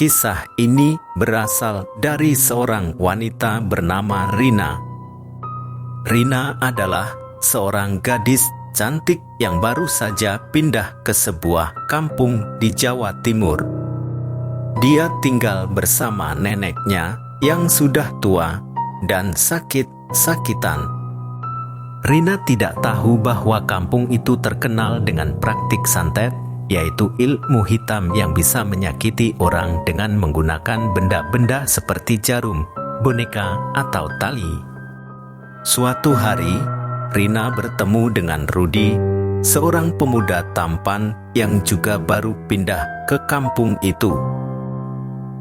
Kisah ini berasal dari seorang wanita bernama Rina. Rina adalah seorang gadis cantik yang baru saja pindah ke sebuah kampung di Jawa Timur. Dia tinggal bersama neneknya yang sudah tua dan sakit-sakitan. Rina tidak tahu bahwa kampung itu terkenal dengan praktik santet, yaitu ilmu hitam yang bisa menyakiti orang dengan menggunakan benda-benda seperti jarum, boneka, atau tali. Suatu hari, Rina bertemu dengan Rudi, seorang pemuda tampan yang juga baru pindah ke kampung itu.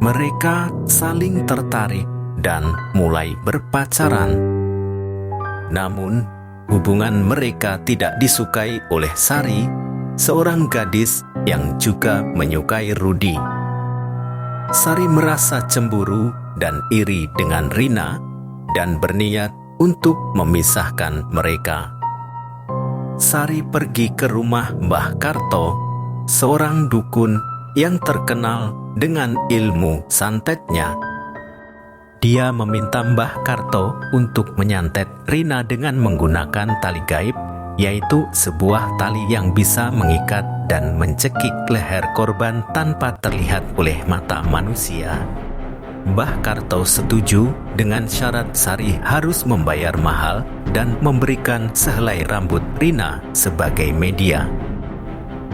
Mereka saling tertarik dan mulai berpacaran. Namun, hubungan mereka tidak disukai oleh Sari, seorang gadis yang juga menyukai Rudi. Sari merasa cemburu dan iri dengan Rina dan berniat untuk memisahkan mereka. Sari pergi ke rumah Mbah Karto, seorang dukun yang terkenal dengan ilmu santetnya. Dia meminta Mbah Karto untuk menyantet Rina dengan menggunakan tali gaib, yaitu sebuah tali yang bisa mengikat dan mencekik leher korban tanpa terlihat oleh mata manusia. Mbah Karto setuju dengan syarat Sari harus membayar mahal dan memberikan sehelai rambut Rina sebagai media.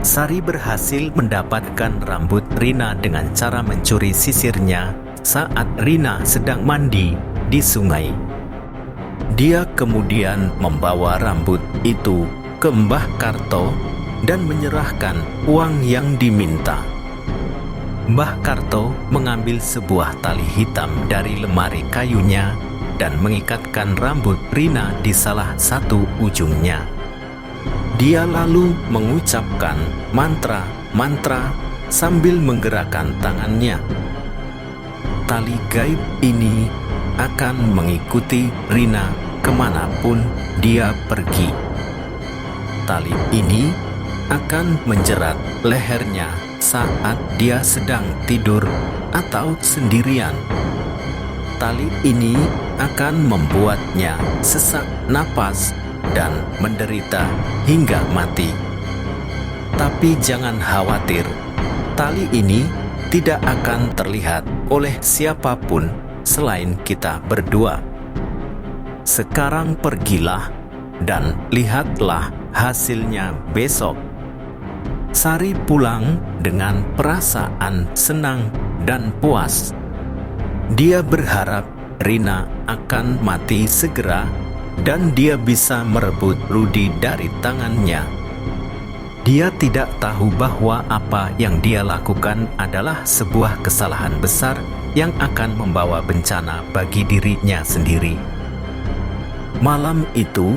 Sari berhasil mendapatkan rambut Rina dengan cara mencuri sisirnya saat Rina sedang mandi di sungai. Dia kemudian membawa rambut itu ke Mbah Karto dan menyerahkan uang yang diminta. Mbah Karto mengambil sebuah tali hitam dari lemari kayunya dan mengikatkan rambut Rina di salah satu ujungnya. Dia lalu mengucapkan mantra-mantra sambil menggerakkan tangannya. Tali gaib ini akan mengikuti Rina kemanapun dia pergi. Tali ini akan menjerat lehernya saat dia sedang tidur atau sendirian. Tali ini akan membuatnya sesak napas dan menderita hingga mati. Tapi jangan khawatir, tali ini tidak akan terlihat oleh siapapun selain kita berdua. Sekarang pergilah dan lihatlah hasilnya besok. Sari pulang dengan perasaan senang dan puas. Dia berharap Rina akan mati segera dan dia bisa merebut Rudi dari tangannya. Dia tidak tahu bahwa apa yang dia lakukan adalah sebuah kesalahan besar yang akan membawa bencana bagi dirinya sendiri. Malam itu,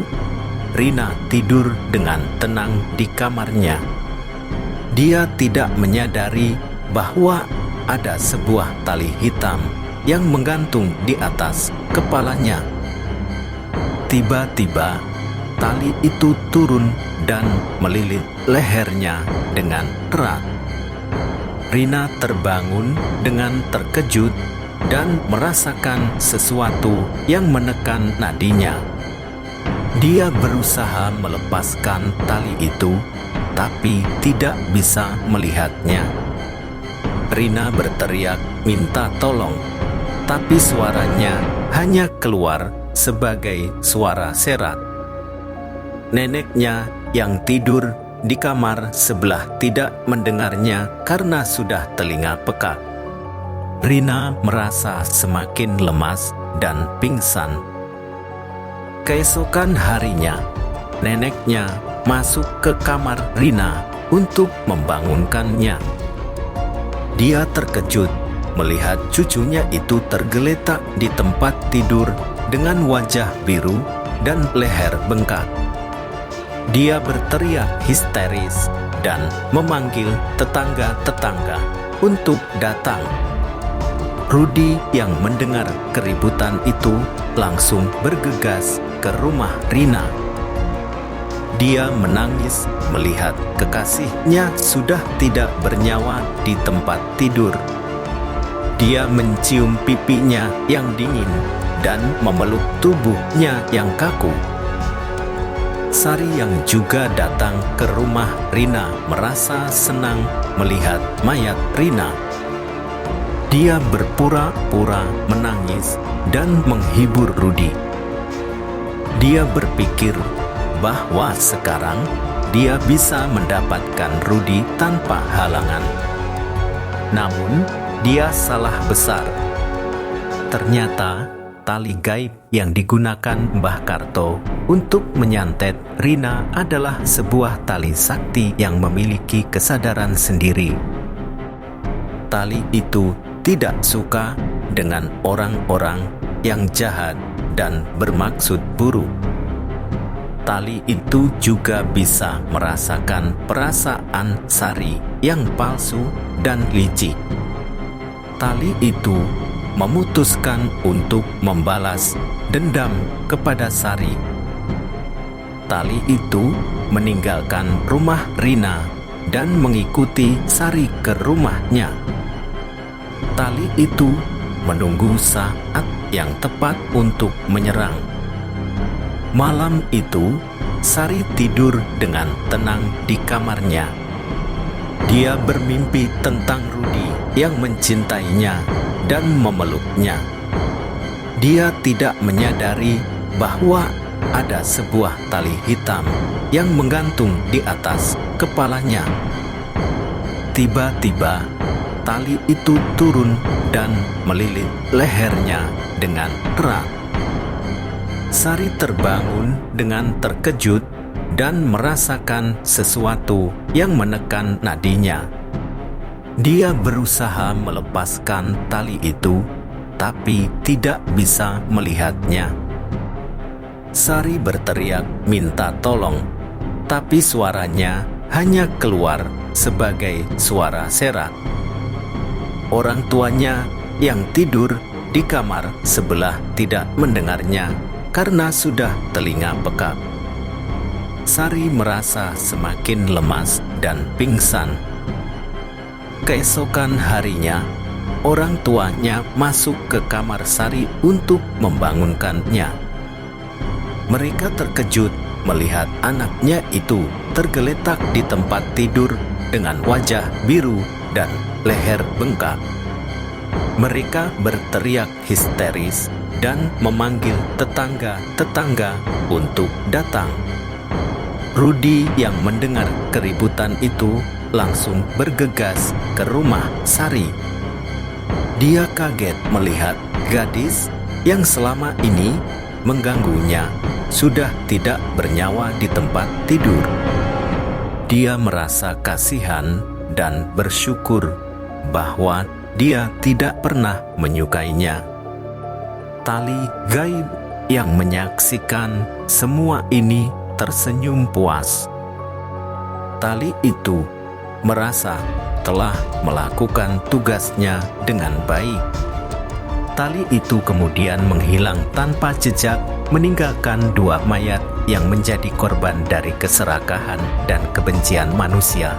Rina tidur dengan tenang di kamarnya. Dia tidak menyadari bahwa ada sebuah tali hitam yang menggantung di atas kepalanya. Tiba-tiba, tali itu turun dan melilit lehernya dengan erat. Rina terbangun dengan terkejut dan merasakan sesuatu yang menekan nadinya. Dia berusaha melepaskan tali itu, tapi tidak bisa melihatnya. Rina berteriak minta tolong, tapi suaranya hanya keluar sebagai suara serat. Neneknya yang tidur di kamar sebelah tidak mendengarnya karena sudah telinga peka. Rina merasa semakin lemas dan pingsan. Keesokan harinya, neneknya masuk ke kamar Rina untuk membangunkannya. Dia terkejut melihat cucunya itu tergeletak di tempat tidur dengan wajah biru dan leher bengkak. Dia berteriak histeris dan memanggil tetangga-tetangga untuk datang. Rudi yang mendengar keributan itu langsung bergegas ke rumah Rina. Dia menangis melihat kekasihnya sudah tidak bernyawa di tempat tidur. Dia mencium pipinya yang dingin dan memeluk tubuhnya yang kaku. Sari yang juga datang ke rumah Rina merasa senang melihat mayat Rina. Dia berpura-pura menangis dan menghibur Rudi. Dia berpikir bahwa sekarang dia bisa mendapatkan Rudi tanpa halangan. Namun, dia salah besar. Ternyata, tali gaib yang digunakan Mbah Karto untuk menyantet Rina adalah sebuah tali sakti yang memiliki kesadaran sendiri. Tali itu tidak suka dengan orang-orang yang jahat dan bermaksud buruk. Tali itu juga bisa merasakan perasaan Sari yang palsu dan licik. Tali itu memutuskan untuk membalas dendam kepada Sari. Tali itu meninggalkan rumah Rina dan mengikuti Sari ke rumahnya. Tali itu menunggu saat yang tepat untuk menyerang. Malam itu, Sari tidur dengan tenang di kamarnya. Dia bermimpi tentang Rudi yang mencintainya dan memeluknya. Dia tidak menyadari bahwa ada sebuah tali hitam yang menggantung di atas kepalanya. Tiba-tiba, tali itu turun dan melilit lehernya dengan erat. Sari terbangun dengan terkejut dan merasakan sesuatu yang menekan nadinya. Dia berusaha melepaskan tali itu, tapi tidak bisa melihatnya. Sari berteriak minta tolong, tapi suaranya hanya keluar sebagai suara serak. Orang tuanya yang tidur di kamar sebelah tidak mendengarnya karena sudah telinga peka. Sari merasa semakin lemas dan pingsan. Keesokan harinya, orang tuanya masuk ke kamar Sari untuk membangunkannya. Mereka terkejut melihat anaknya itu tergeletak di tempat tidur dengan wajah biru dan leher bengkak. Mereka berteriak histeris dan memanggil tetangga-tetangga untuk datang. Rudi yang mendengar keributan itu langsung bergegas ke rumah Sari. Dia kaget melihat gadis yang selama ini mengganggunya sudah tidak bernyawa di tempat tidur. Dia merasa kasihan dan bersyukur bahwa dia tidak pernah menyukainya. Tali gaib yang menyaksikan semua ini tersenyum puas. Tali itu merasa telah melakukan tugasnya dengan baik. Tali itu kemudian menghilang tanpa jejak, meninggalkan dua mayat yang menjadi korban dari keserakahan dan kebencian manusia.